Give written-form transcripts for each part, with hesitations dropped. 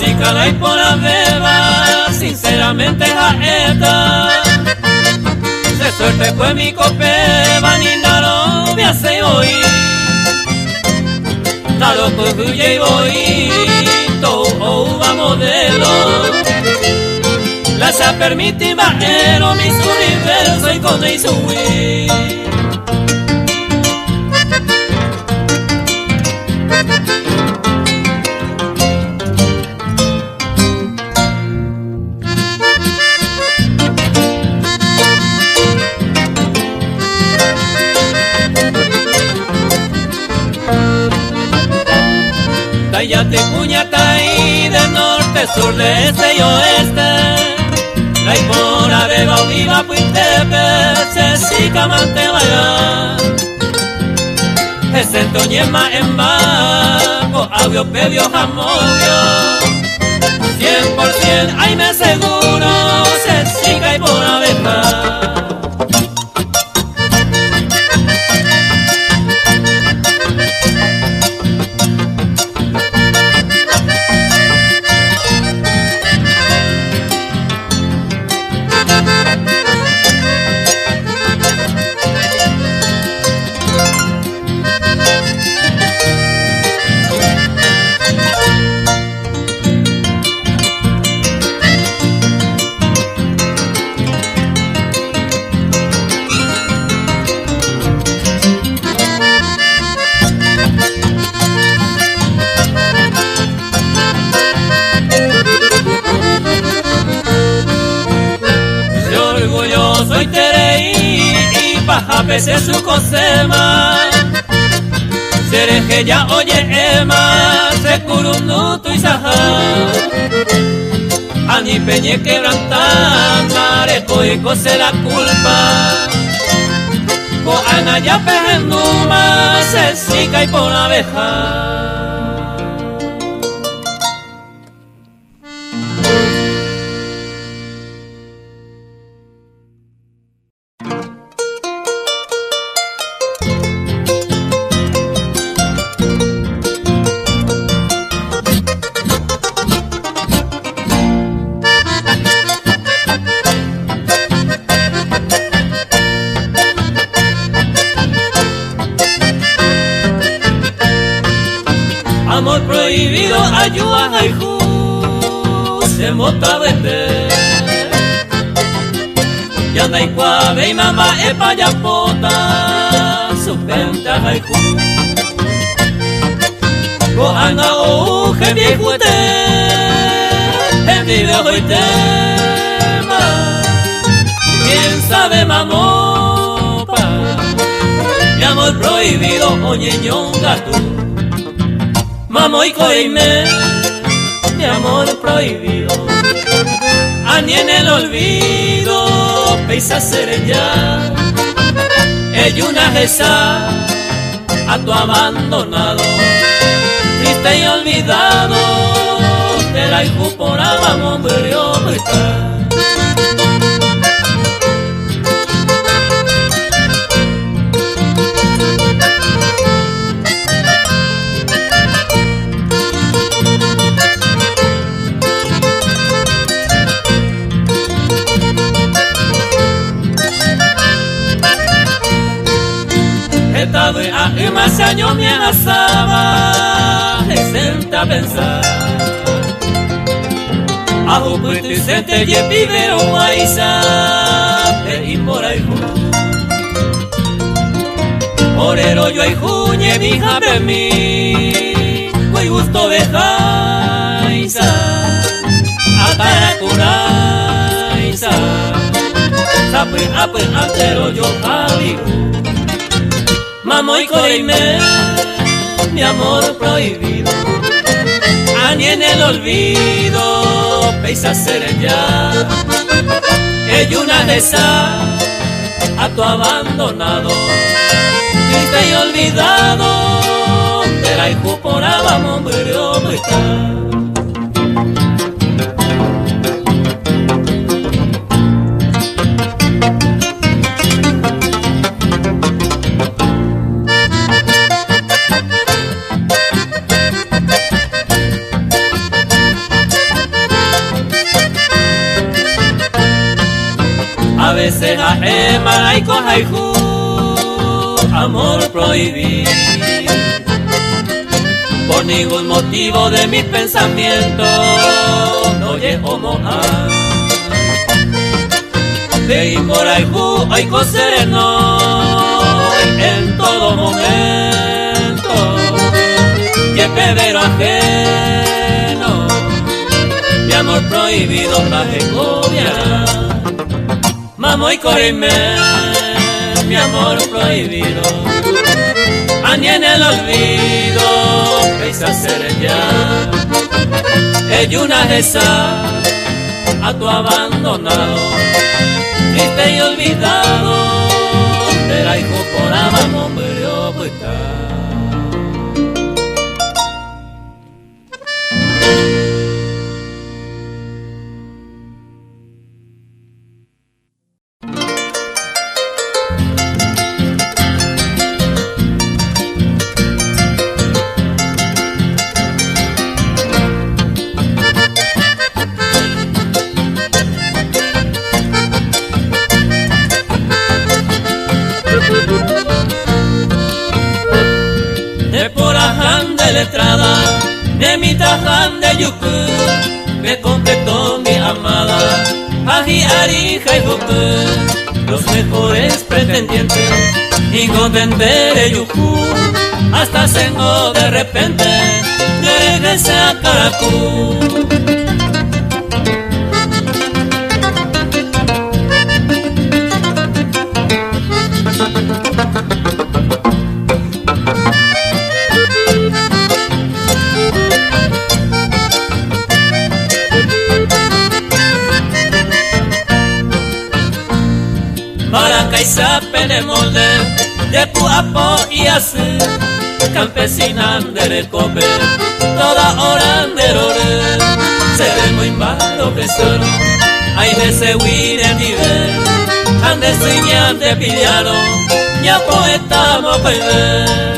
chica la por la beba, sinceramente jaeta. Se suerte fue mi copeba, ni nada me hace hoy. Nada pues huye y voy, todo va modelo. La se permite bajero, mis universo y con el subir. Tayate cuñata y de norte, sur, de este y oeste. La ipora beba viva puitepe, se sica mantevaya. Ese toñema en bajo, avio pebio jamovio. 100% ahí me aseguro, se sica y por abeja. Soy Tereí y paja pese su cosema. Sereje ya oye ema, se curumnuto y saja. Ani peñe quebrantar, mareco y cose la culpa. Ko ana ya pejenuma, se sica y por abeja. Amor prohibido, ayuda, haiku, se mota vete. Ya no hay cuave y mamá epa ya pota, su penta haiku. Ko anga ouje viejo te, en vive hoy tema. ¿Quién sabe mamopa? Mi amor prohibido, oye ñonga tú. Mamoy coime, mi amor prohibido. Ani en el olvido, peisa ser ya. Ella una jesa a tu abandonado, triste y olvidado. Te la incorporaba, hombre, hombre. A más años me asaba, senta a pensar. A jupuito y sente y vivero guaysa, y por ahí orero yo hay juñe, vija de mí, muy gusto de jaisa, a caracuraisa, sape antero yo javiru. Mamoy coime, mi amor prohibido. Ani en el olvido, peisa ser ya. Ella una de esas, a tu abandonado, triste y olvidado. Te la incorporaba, hombre, hombre. maraico haiku, amor prohibido. Por ningún motivo de mis pensamientos no llego moa. De por haiku, haiku sereno en todo momento. Y el bebero ajeno, mi amor prohibido la Jecovia. Mamo y corime, mi amor prohibido. Añe en el olvido, pesa ser ya. Ella una esa a tu abandonado, triste y olvidado, era hijo por amor, pero pues de mi taján de yucu, me completó mi amada, aji arija y jucu, los mejores pretendientes, incontente de yucu, hasta sengo de repente, regresé a Caracú. Sape de molde, de puapo y así, campesina de recope, toda hora de rore, se ve muy malo que solo, hay veces huir nivel, ande sueñan de pillado, ya poeta mo perder.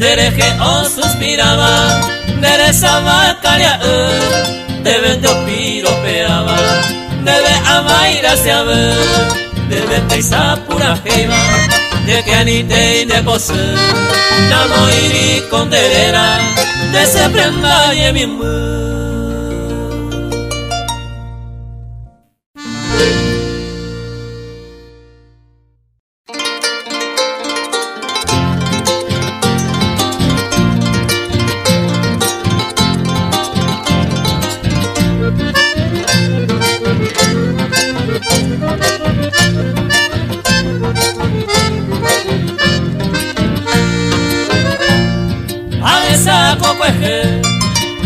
Dereje o suspiraba, derezaba caria, debe de piropeaba, debe amaira se ver, debe teisa pura jeiva, de que anite y de pose, namo iri con derera, de se prenda y mi mu.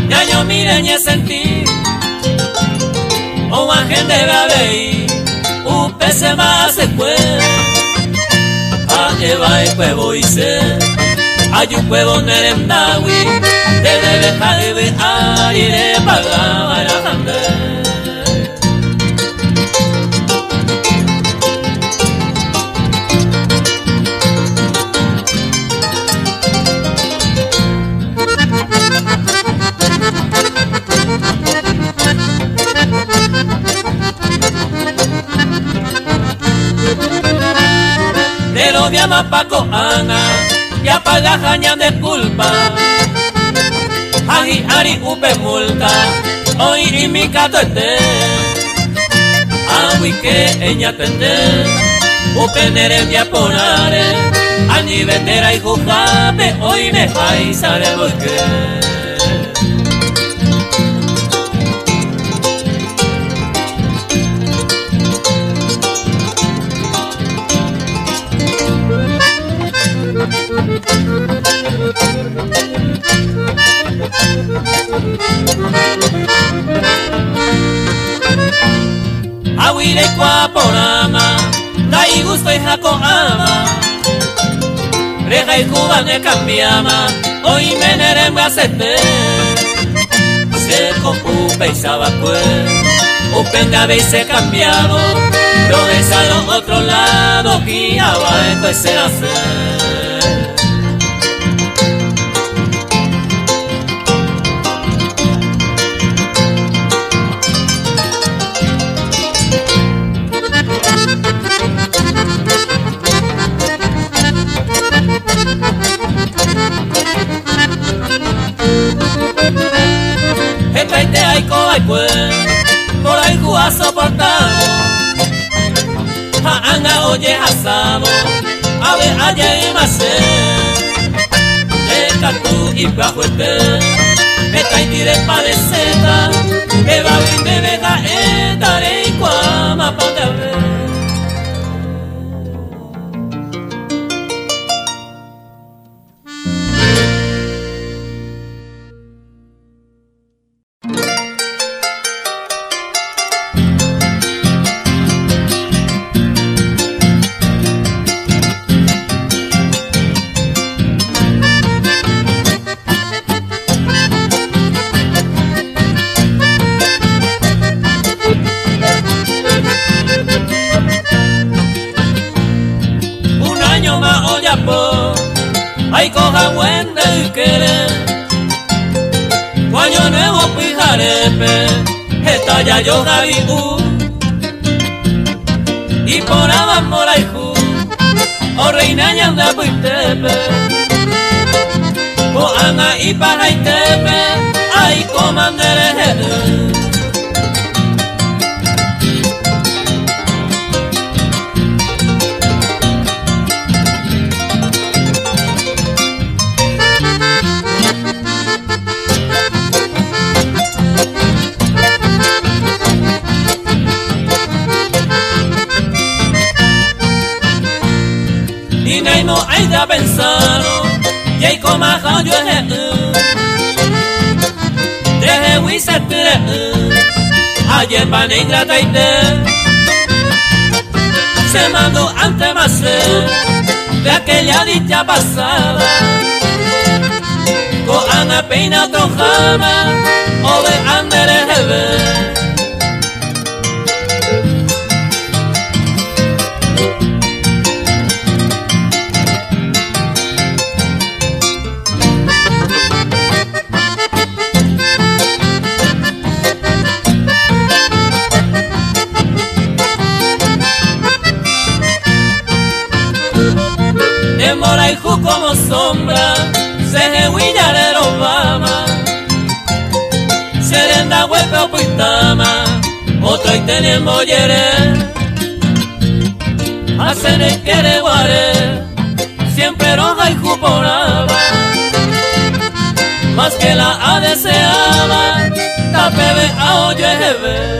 Ya yo mire ni sentí o gente bebé se va se fue a llevar el huevo y se hay un huevo neremdawi debe dejar de ver y le pagaba la gente. De lo llama Paco Ana y apaga jaña de culpa. Aji ari upe multa hoy y mi cato este. Agui que ella tende upe neremia ponare. Ani vendera y jujape hoy me paisare porque. Aguire kwa porama, dai gusto y jaco ama. Reja y Cuba ne cambiama, hoy me nerem gasete. con upe y sabacue, upende habéis cambiado, lo ves a los otros lados, y abajo es el hacer. Traite ay coaicue, por ahí jua soportado, anga oye asado, ave aye y mase, de catu y bajuete, me traite de padeceta, me va a me deja etare y cuama pa de ver. Ay coja buen de querer, guaño nuevo pijarepe, esta ya yo javi y por amor ay ju, o reina ya anda puitepe, o anga y para y tepe, ay comandere. No hay de pensarlo, y hay como yo es deje huisete, ayer van a ingrata y se mandó ante más de aquella dicha pasada, con ana peina trojama, o de andere jeve. Mora y ju como sombra, se huilla de los Obama, serenda huepe o puitama, otro y tenemos yere, hacen el quiere guare, siempre roja y ju poraba, más que la ha deseaba, tapebe a oye jebe.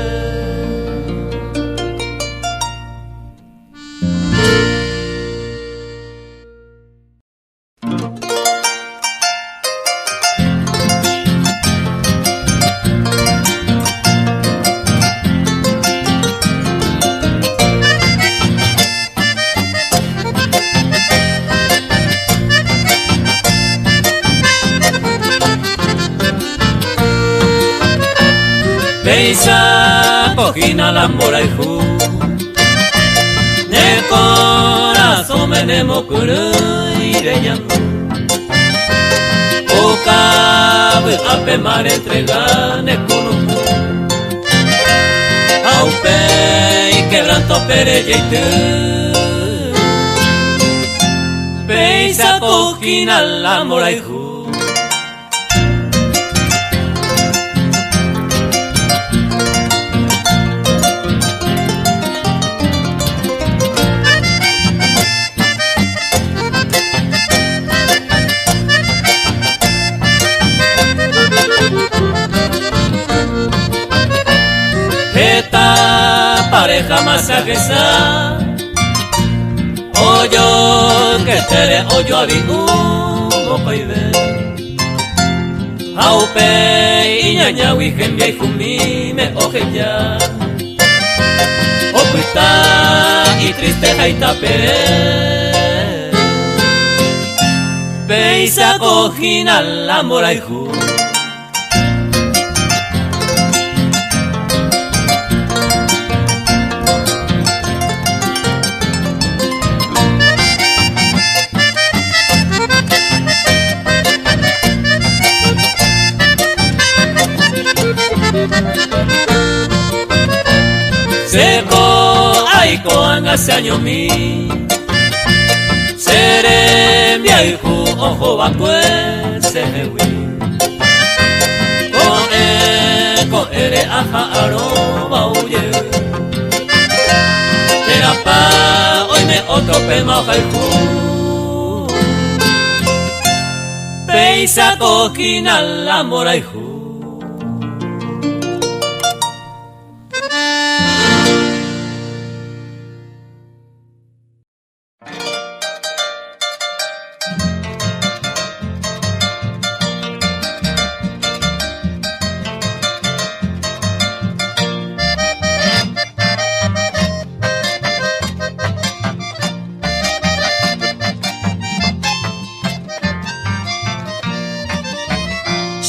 Peisa cojina la mora y ju, ne corazón me nemo curu y reyando, o cabe ape mar entrega ne conuco, aupe y quebranto pereye y tu, peisa cojina la mora y ju. Esta pareja masajesa, oyo que tere oyo abigu mopaide, aupe y ñaña wikembia y fumi me ojeya, opuita y triste y tapere, peisa cojina la mora y ju. hace años mi seré mi hijo ojo va pues se wi ko ere aja aro va uye era pa hoy me otro pema hijo peisa coquina la mora hijo.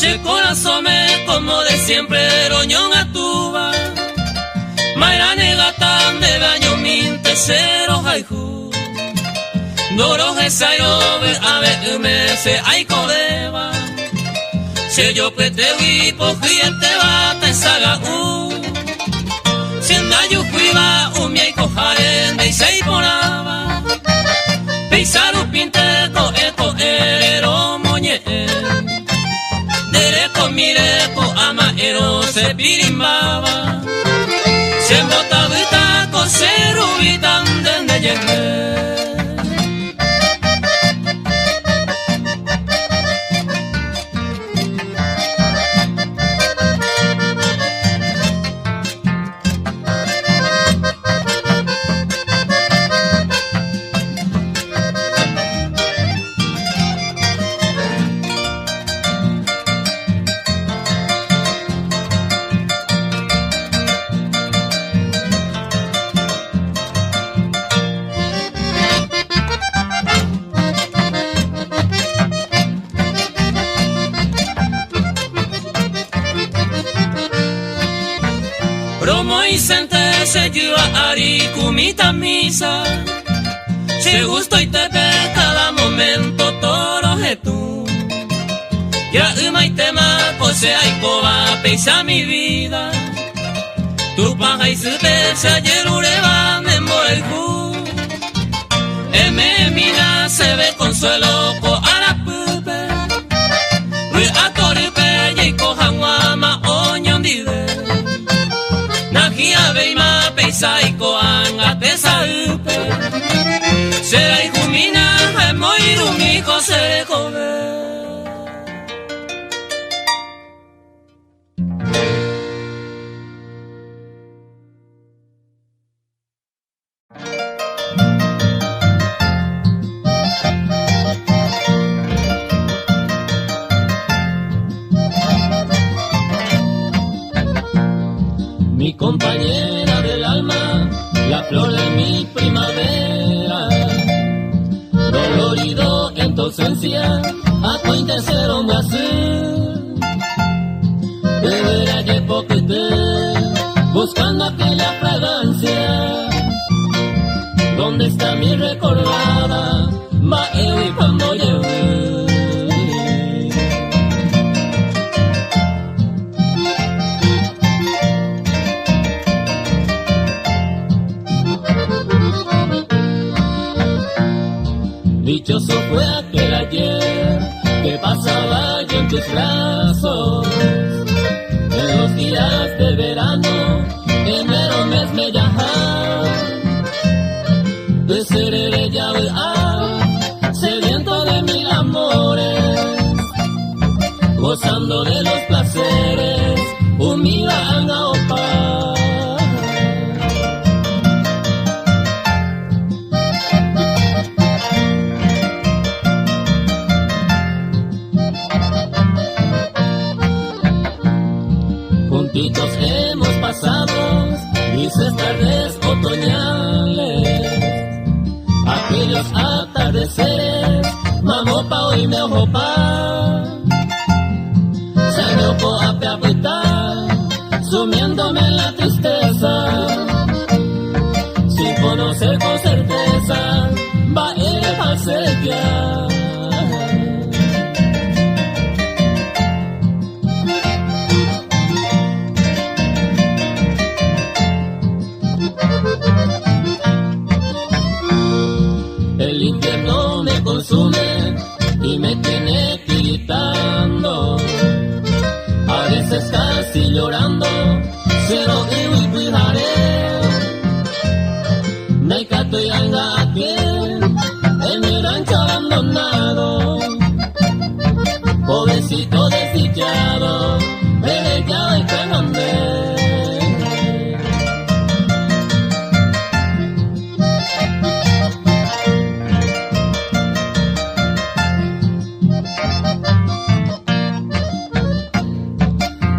Se corazón me como de siempre roñón a tuba Mayra negatan de baño min tercero haiku Doro hesayo ve ave me se aiko deba Se yo pete wipo jiete va te saga Sienda yu cuiva mi aiko jaren de sei poraba Peisaru pinte ko eto erero moñe Mireko ama ero se pirimbaba Se mbotavita ko se rubitan dende llegue Se lleva ari kumita misa Se gusto y te ve cada momento toro tú Ya uma y tema pose aiko va peisa mi vida Tu paja y su se ayer ureba nembo el cu Eme mina se ve consuelo ko arapupe Ui atoripe y kohangwa ma onyon dive Nakia veima saiko anga te saupe Sera ihumina hai moiru miko sere kobe Mi compañera del alma la flor de mi primavera, dolorido en tu ausencia, a tu tercero me hace. Te verá que poquete, buscando aquella fragancia. ¿Dónde está mi recordada? Maeo y cuando llevé. Dichoso fue aquel ayer que pasaba yo en tus brazos. En los días de verano, enero mes me llama. De seré ya sediento de mil amores, gozando de los placeres, humillan a opar. Juntitos hemos pasado grises tardes otoñales, aquellos atardeceres, mamopa hoy me ojopa, se me ojo a peapuita, sumiéndome en la tristeza, sin conocer con certeza, va a ser ya. estoy aquí en mi rancho abandonado, pobrecito desdichado, desde ya hay que mandar.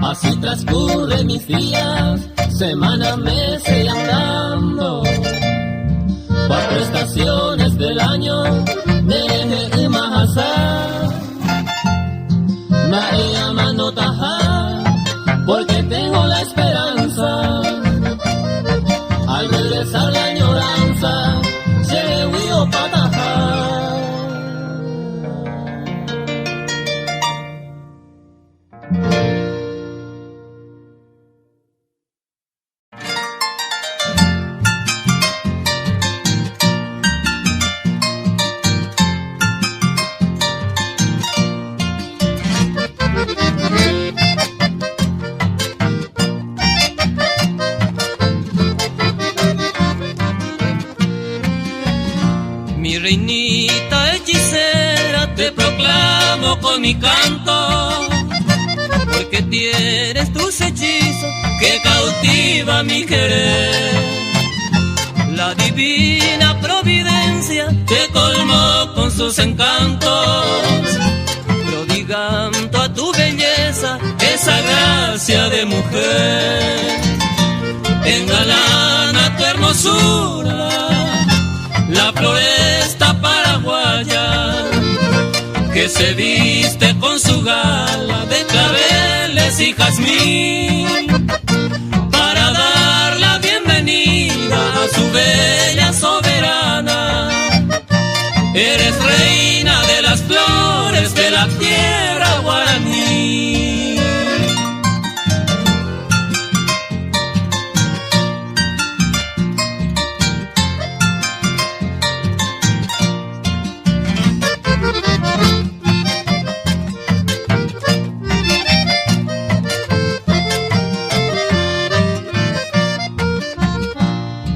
Así transcurren mis días, semanas, meses y andando. 4 estaciones del año, deje y majazá. María mano tajá, porque tengo la esperanza. Al regresar la añoranza, se huió patajá. Mi reinita hechicera, te proclamo con mi canto, porque tienes tus hechizos que cautiva mi querer. La divina providencia te colmó con sus encantos, prodigando a tu belleza esa gracia de mujer. Engalana tu hermosura la floresta paraguaya, que se viste con su gala de claveles y jazmín, para dar la bienvenida a su bella soberana. Eres reina de las flores de la tierra guaraní.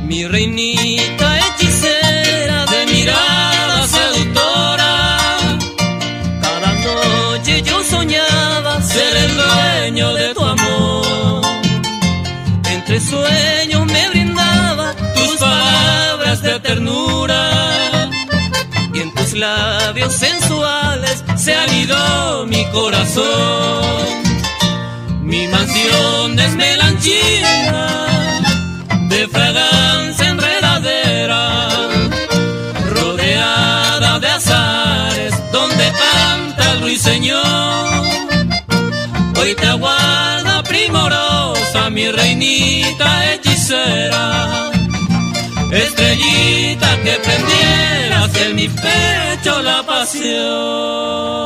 Mi reinita hechicera de mirada seductora, cada noche yo soñaba ser el dueño de tu amor. Entre sueños me brindaba tus palabras de ternura, y en tus labios sensuales se anidó mi corazón. Mi mansión es melanchina, de fragancia enredadera, rodeada de azares, donde canta el ruiseñor. Hoy te aguarda primorosa mi reinita hechicera, estrellita que prendieras en mi pecho la pasión.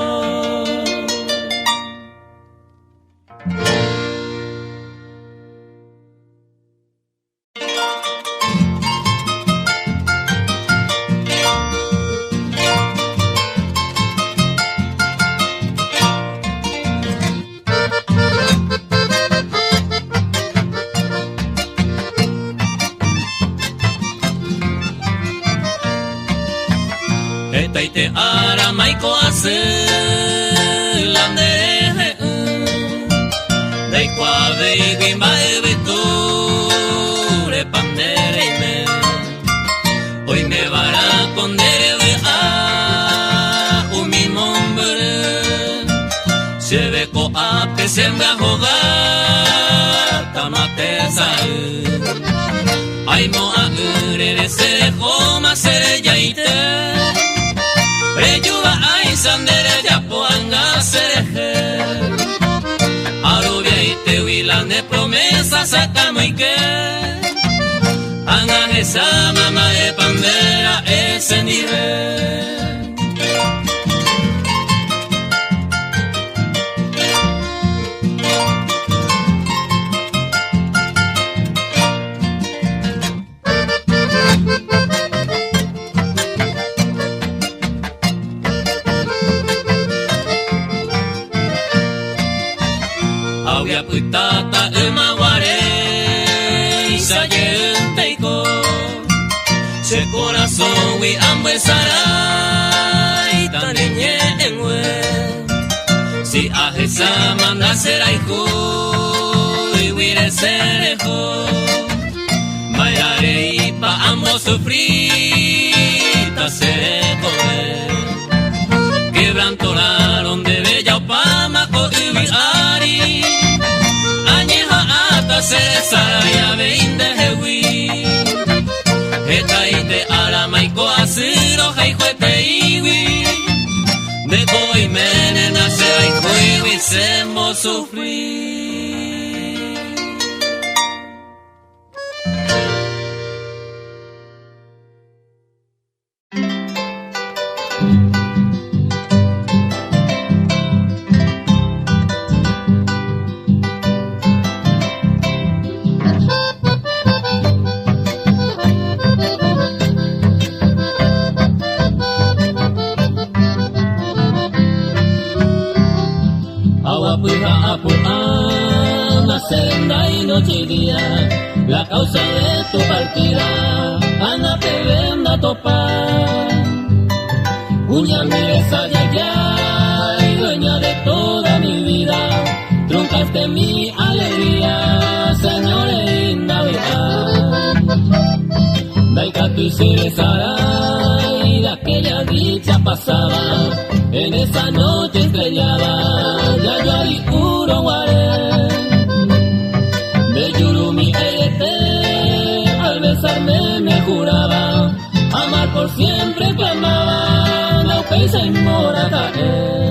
Taite ara maiko ase landeje daiko abegi maeviture pandere me hoy me vará con dere a umi mombre se ve ko ape se me ahogar tamatesa ay mo agure se joma serella ite Reyuba ay sandere ya poanga sereje Arubia y te huilan de promesas sacamo y que Anga esa mamá de pandera ese nivel Puitata emaguare isayenteiko sekora naso wi ambwe sarai taniñe enwe si ahesa manda serai ko wire serejo mayarei pa amo sufrita serejo quebrantoraron de bella opama ko ubi ari añeja ata seraya veinde hewi etaite aramaiko asiro jaijuete iwi de koi mene nace aiko iwi semo sufrir. Senda y noche y día, la causa de tu partida, anda te venda topar. Uña mires allá, dueña de toda mi vida, truncaste mi alegría, señor linda verdad. Daika tu y de aquella dicha pasaba, en esa noche estrellada, ya yo ahí puro guaré. De Yurumi al besarme me juraba, amar por siempre clamaba, la upesa y mora caer.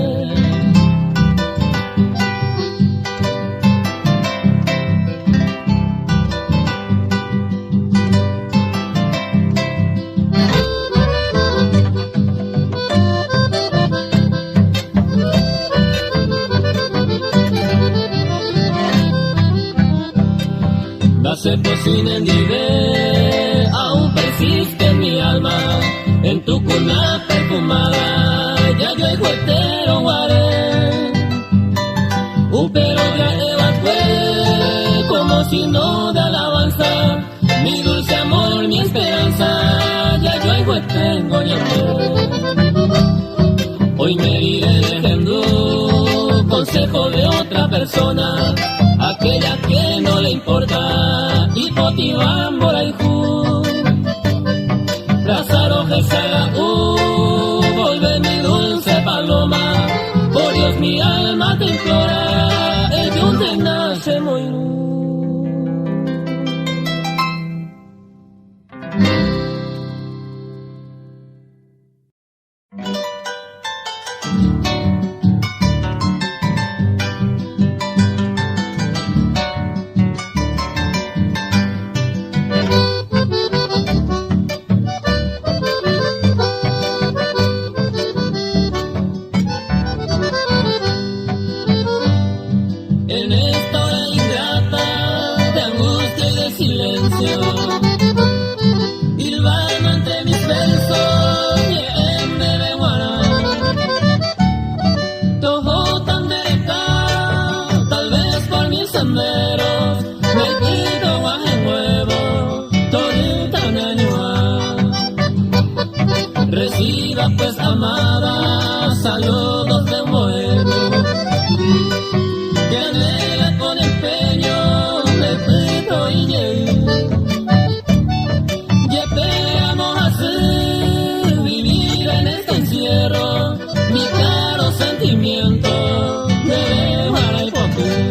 Se cocina en Dive, aún persiste en mi alma, en tu cuna perfumada, ya yo hijo entero guaré. Pero ya evacué, como si no de alabanza, mi dulce amor, mi esperanza, ya yo hijo tengo ya. Hoy me iré dejando consejo de otra persona, aquella que no le importa, y potivambora y ju, Lázaro Gesara, volve mi dulce paloma, por Dios mi alma te implora, el yunte nace muy luz. Reciba pues amada, saludos de un bohemio, que anhela con empeño me pido y esperamos así vivir en este encierro, mi caro sentimiento me dejará el papel.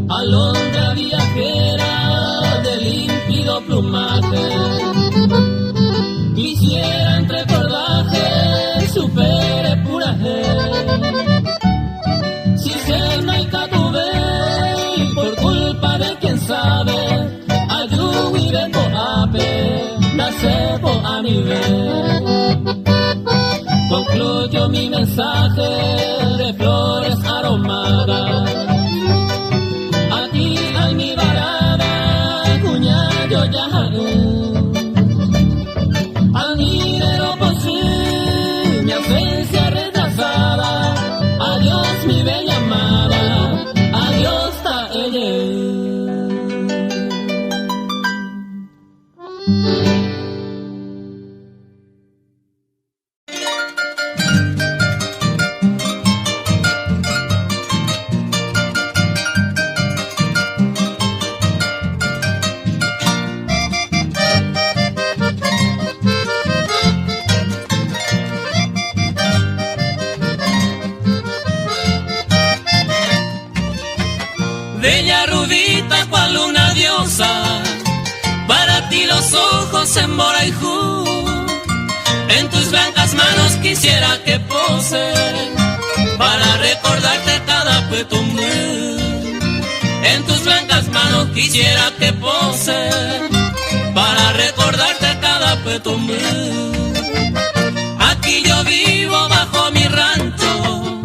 Alondra viajera de límpido plumaje, quisiera entre cordajes supere puraje. Si se no hay catube, por culpa de quien sabe, ayude po ape, nace po a nivel. Concluyo mi mensaje de flores aromadas. Al mi Semboraijú. En tus blancas manos quisiera que pose para recordarte cada petumú. En tus blancas manos quisiera que pose para recordarte cada petumú. Aquí yo vivo bajo mi rancho,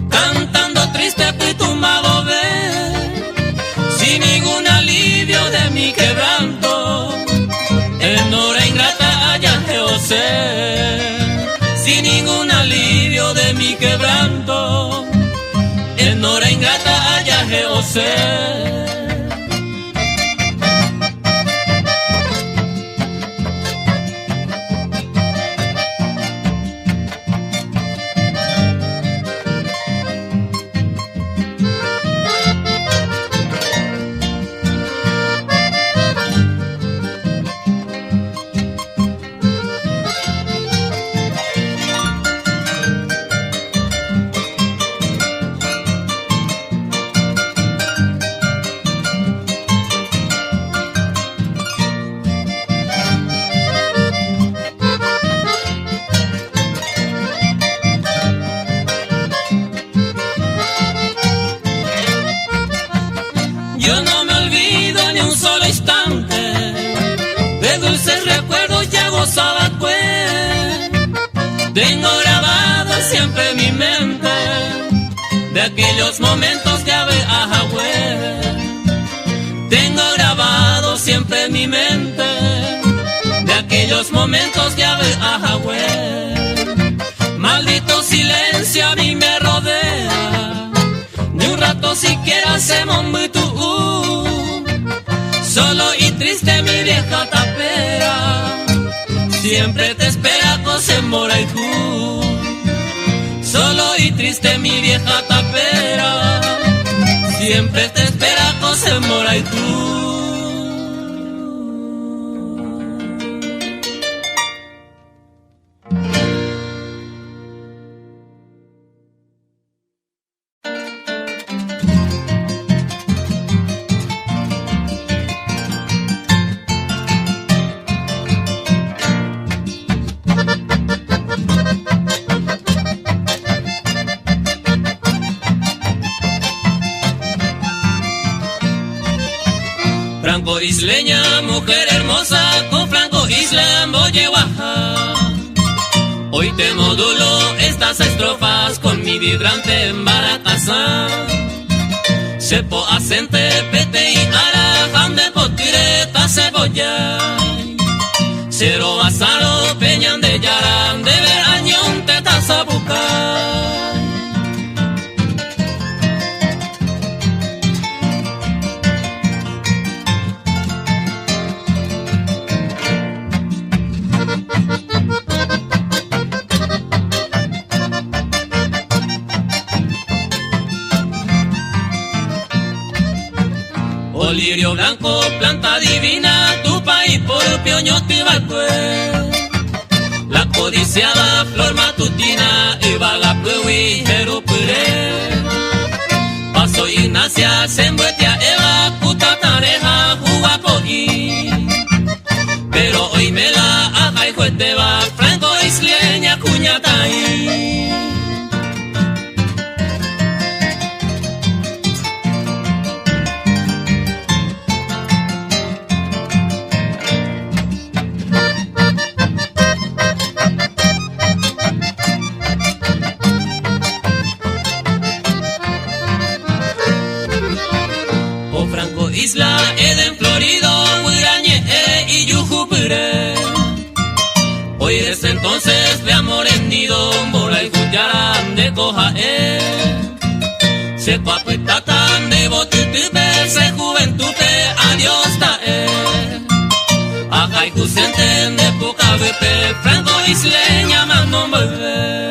cantando triste pitumado ve, sin ningún alivio de mi quebranto. En hora ingrata allá José, sin ningún alivio de mi quebranto. En hora ingrata allá José. Yo no me olvido ni un solo instante de dulces recuerdos ya gozaba pues. Tengo grabado siempre en mi mente de aquellos momentos de ave a Hawái. Tengo grabado siempre en mi mente de aquellos momentos de ave a Hawái. Maldito silencio a mí me rodea, ni un rato siquiera hacemos muy tú. Solo y triste mi vieja tapera, siempre te espera Cosemboraijú. Solo y triste mi vieja tapera, siempre te espera Cosemboraijú. Franco isleña, mujer hermosa, con Franco Isla voy a bajar. Hoy te modulo estas estrofas con mi vibrante embaracazá. Sepo acente, pete y arajam de potireta cebolla. Cero asaro, peñan de yaran, de verañón te tas a buscar. Lirio blanco, planta divina, tu país por pioño tibalcue. La codiciada flor matutina, ibaga puwi, jerupure. Paso Ignacia, sembuetia, eva, puta tareja, jugapoí. Pero hoy me la haga y jueteba, Franco isleña, cuñataí. Isla Eden, Florido, Huirañe y Yujupure. Hoy desde entonces de amor hendido, Mora y Juyaran de Cojae. Se papuitatan de botutipe, se juventute, adiós tae. Ajay Cusenten de Pucabepe, Franco isleña, mano bebé.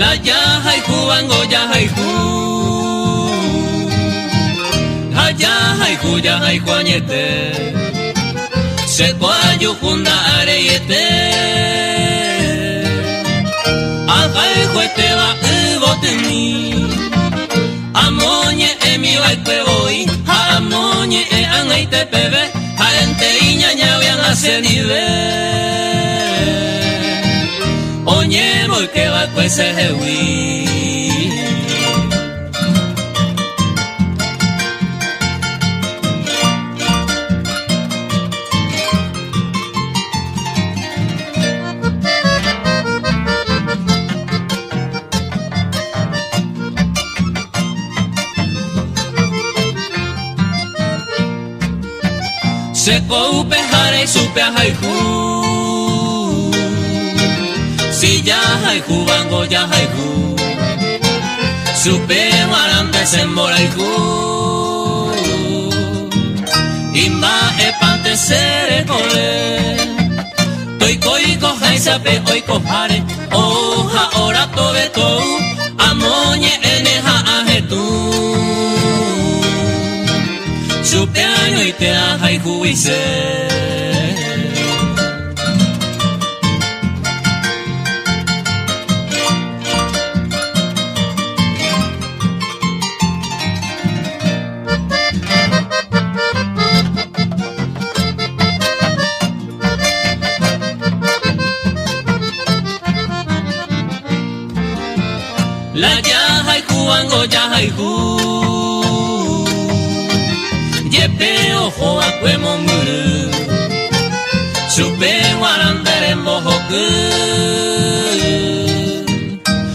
La yaja y jubango yaja y ju. La yaja y ju yaja y juañete. Se cuayo junda areyete. Alja y juete va uboteni. Amoñe emi va y peboy. Amoñe e angaite pebe. Ente iña ñavian hace nivel. Oñe voy que va pues se hewi. Se coupe jare y supe a jaijú. Si ya jaijú bango ya jaijú. Supe guaranda se moraijú. Imba epante sere cole. Toi coico jaisape oiko jare. Oja ora tobe tou. Amoñe eneja ajetu. Supe año y te aja y juice. La yaja y juango yaja y ju. Yepe ojo a cuemo muru. Supe guarandere mojoku.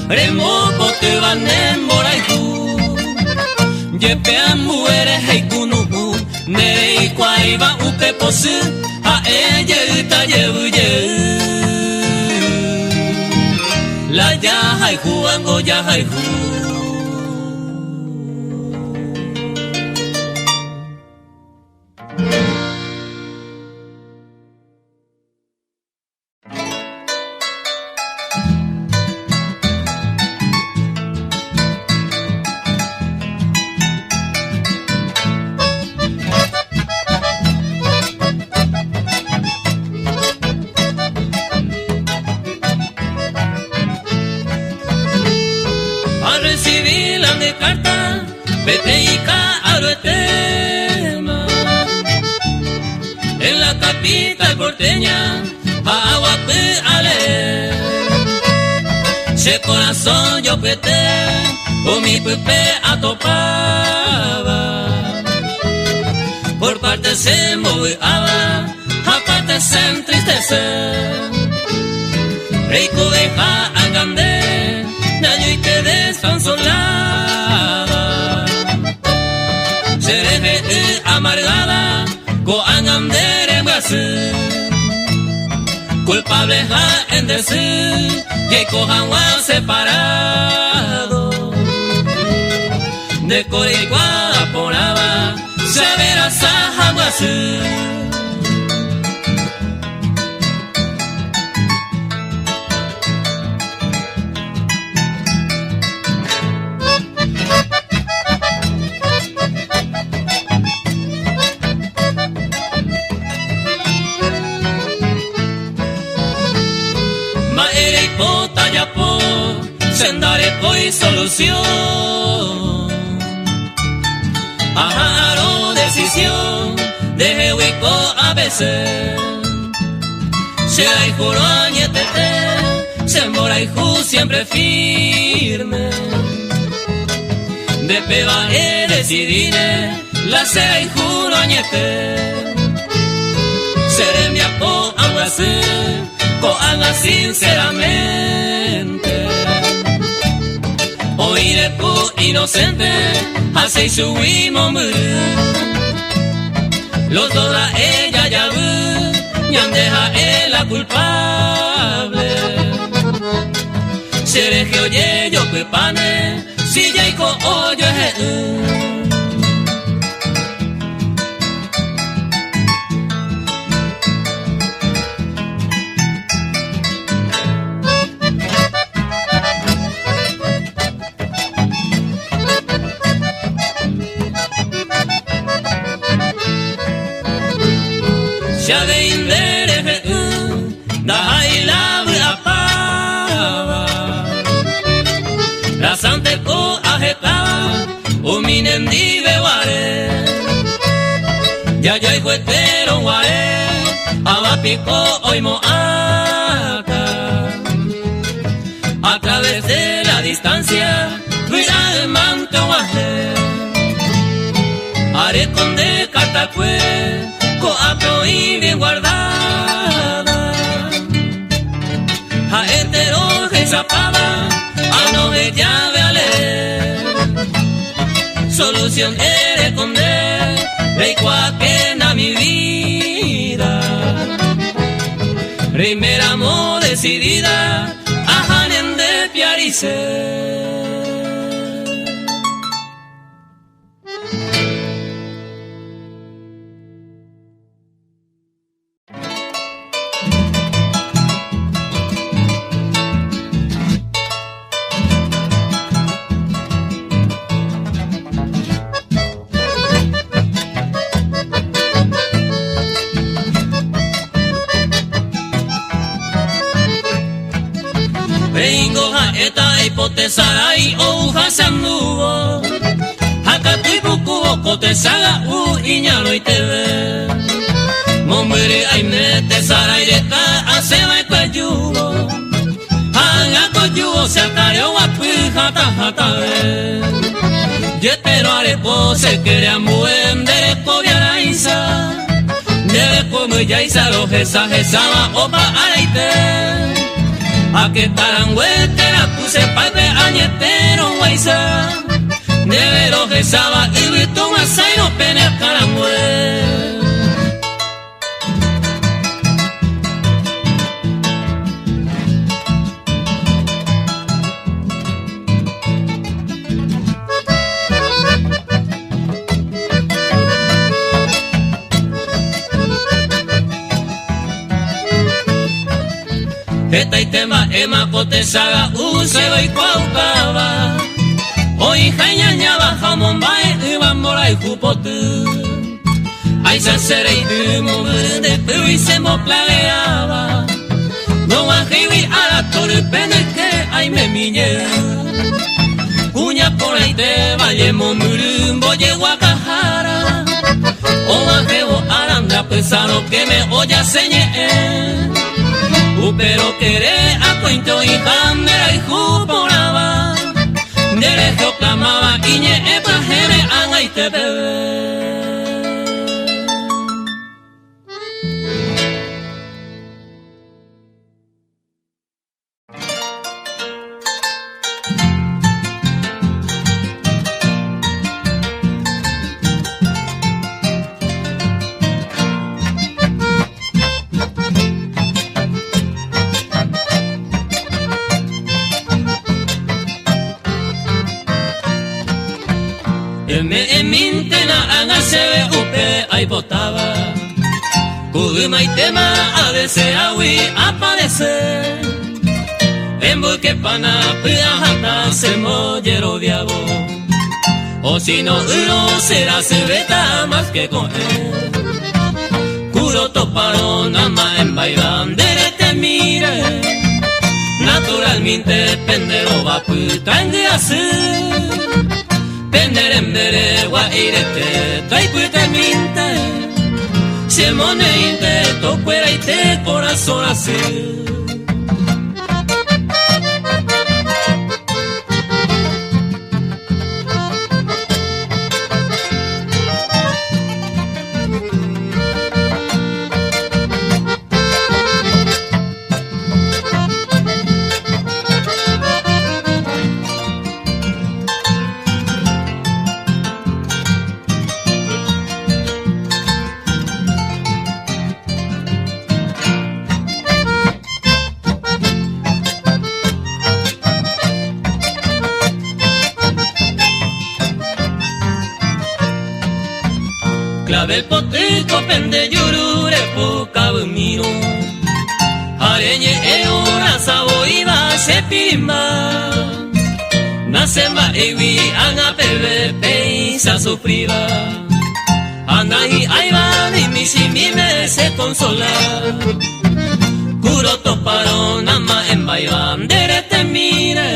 Remopo te van en moraiku. Yepe a muere heikunu. Nerei kwaiba upe posu. A ella uta yebuye. La yaja y juango yaja y ju. Peteica aruetema. En la capital porteña, Aguape ale. Se corazón yo pete, con mi pepe atopaba. Por parte se moviaba, aparte se entristece. Rico deja angandé, daño y te desconsolaba. Amargada, coan andere Brasil. Culpable ja en decir que cojan guau separado. De Coriguá por Aba, se verá Saja Brasil. Sendare poi solución. Ajaro decisión. Deje hueco a veces. Se hay juro añetete. Se mora y ju siempre firme. De peba decidiré. La se y juro añete. Seré mi apo aguacé. Coanga sinceramente. Oiré pu inocente, hace su wimomu. Los dos a ella ya vu, ñandeja es la culpable. Seré que oye yo que pane, si ya y co oyo es ya de indere da y la apaba la sante ko ajeta o minendi beware ya ya iguetero guare abapico hoy moata a través de la distancia cuida el manto guaje haré con de catacue coapro y bien guardada a entero que zapada a no de llave a leer solución eres con de rey cuaquena mi vida primera amor decidida a janen de piarice. Vengo a esta hipótesis y hoja se anduvo acá tu poco cote saga iñalo y te ve mombre ay mete sara y reta hace va cuayugo haga coyugo se atareo a pija tajata ve y espero arepo se quería buen derecho de araíza debe como ya isa lo jesa jesaba opa araite a que tarangüete la puse palpe añetero guaysa debe lo que saba y vito guasa y no pene tarangüete esta y tema ema cote saga se va y cuaucaba hoy jañaña baja mombae y bambora y jupotu ay se seré y dumo de pero y se mo plagueaba no guajibi a la torre pene que ay me miñe cuña por ahí te vayemo murumbo llego a cajara o bajebo aranda pesaro que me oya señe pero queré a cuento y cámara y juporaba derecho clamaba y ñe epa jere anga y te bebe me mintena anga se ve upe ay botaba Kuduma y tema a veces awi aparecer en busque pana pida jata se mollero viabo o si no uno será cebeta más que con él curo toparo nama en bailandere te mire naturalmente pendero va puta en de hacer penderembere guairete traipuite minte si el moneinte tocuera y te corazón así clave potico pende yurure poca bumiro areñe e ora sabo iba se pima nasemba ewi anga pebe peisa sufriba Anahi aivan y mi me se consola. Kuroto paro nama en baivan derete mire.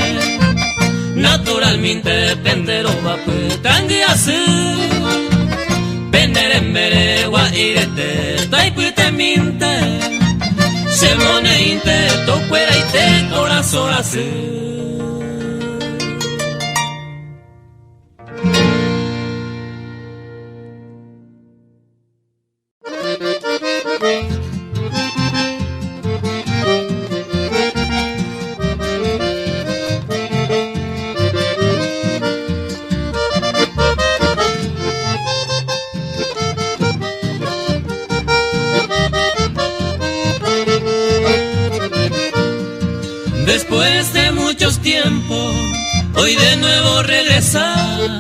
Naturalmente pendero va putangi asu. Pendere mbere wa irete taipute minte. Semone inte toquera ite corazón asu. Después de muchos tiempos, hoy de nuevo regresar,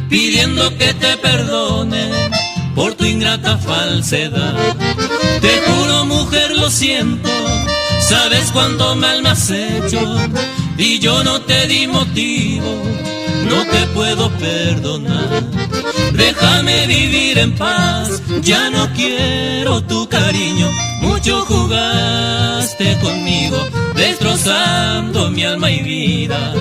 pidiendo que te perdone por tu ingrata falsedad. Te juro, mujer, lo siento, sabes cuánto mal me has hecho, y yo no te di motivo, no te puedo perdonar. Déjame vivir en paz, ya no quiero tu cariño. Mucho jugaste conmigo, destrozando mi alma y vida.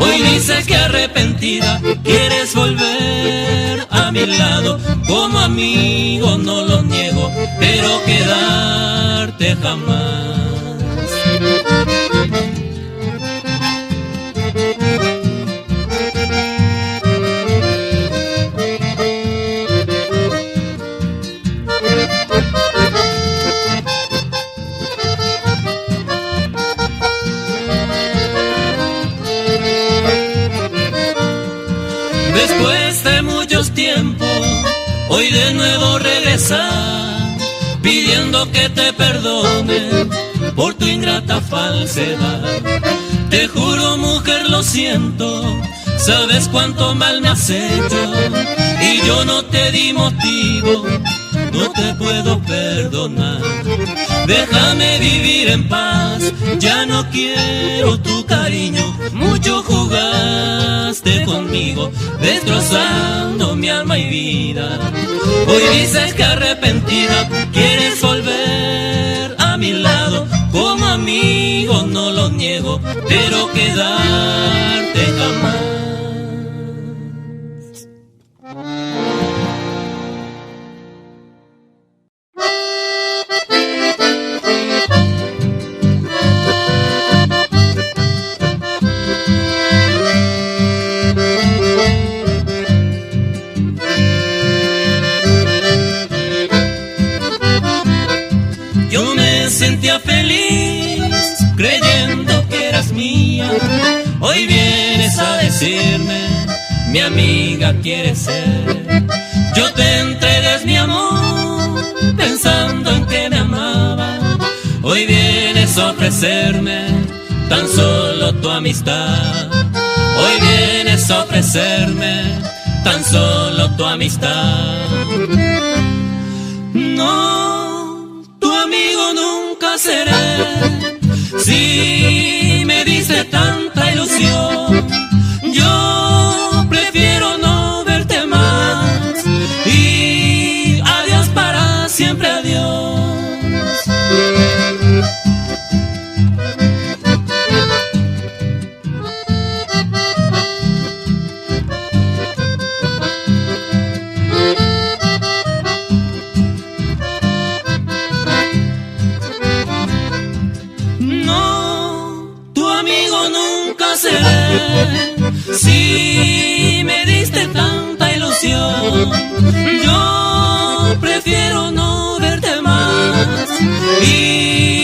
Hoy dices que arrepentida quieres volver a mi lado. Como amigo no lo niego, pero quedarte jamás. Después de muchos tiempos, hoy de nuevo regresar, pidiendo que te perdone por tu ingrata falsedad. Te juro, mujer, lo siento, sabes cuánto mal me has hecho, y yo no te di motivo, no te puedo perdonar. Déjame vivir en paz, ya no quiero tu cariño. Mucho jugaste conmigo, destrozando mi alma y vida. Hoy dices que arrepentida quieres volver a mi lado. Como amigo no lo niego, pero quedarte jamás. Sentía feliz creyendo que eras mía. Hoy vienes a decirme mi amiga quieres ser. Yo te entregué mi amor pensando en que me amaba. Hoy vienes a ofrecerme tan solo tu amistad. Hoy vienes a ofrecerme tan solo tu amistad. No, tu amigo nunca seré. Si me diste tanta ilusión, yo prefiero no verte más. Y adiós para siempre, adiós. Si me diste tanta ilusión, yo prefiero no verte más. Y